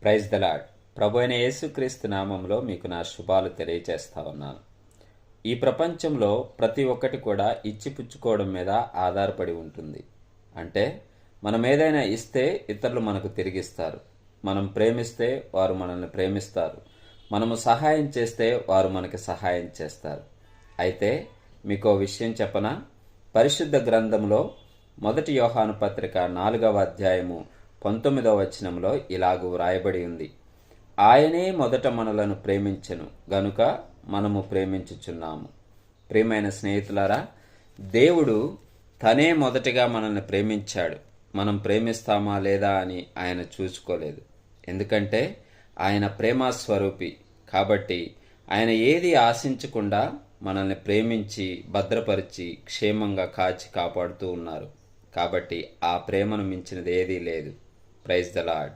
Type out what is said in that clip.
Praise the lord. ప్రభు అయిన యేసుక్రీస్తు నామంలో మీకు నా శుభాలు తెలియజేస్తా ఉన్నాను. ఈ ప్రపంచంలో ప్రతి ఒక్కటి కూడా ఇచ్చిపుచ్చుకోవడం మీద ఆధారపడి ఉంటుంది. అంటే మనం ఏదైనా ఇస్తే ఇతరులు మనకు తిరిగిస్తారు. మనం ప్రేమిస్తే వారు మనల్ని ప్రేమిస్తారు. మనము సహాయం చేస్తే వారు మనకి సహాయం చేస్తారు. అయితే మీకో విషయం చెప్పనా? పరిశుద్ధ గ్రంథంలో 1 యోహాను పత్రిక 4వ అధ్యాయము 19వ వచనంలో ఇలాగూ వ్రాయబడి ఉంది. ఆయనే మొదట మనలను ప్రేమించెను గనుక మనము ప్రేమించుచున్నాము. ప్రియమైన స్నేహితులారా, దేవుడు తనే మొదటిగా మనల్ని ప్రేమించాడు. మనం ప్రేమిస్తామా లేదా అని ఆయన చూసుకోలేదు. ఎందుకంటే ఆయన ప్రేమ స్వరూపి. కాబట్టి ఆయన ఏది ఆశించకుండా మనల్ని ప్రేమించి భద్రపరిచి క్షేమంగా కాచి కాపాడుతూ ఉన్నారు. కాబట్టి ఆ ప్రేమను మించినది ఏదీ లేదు. Praise the lord.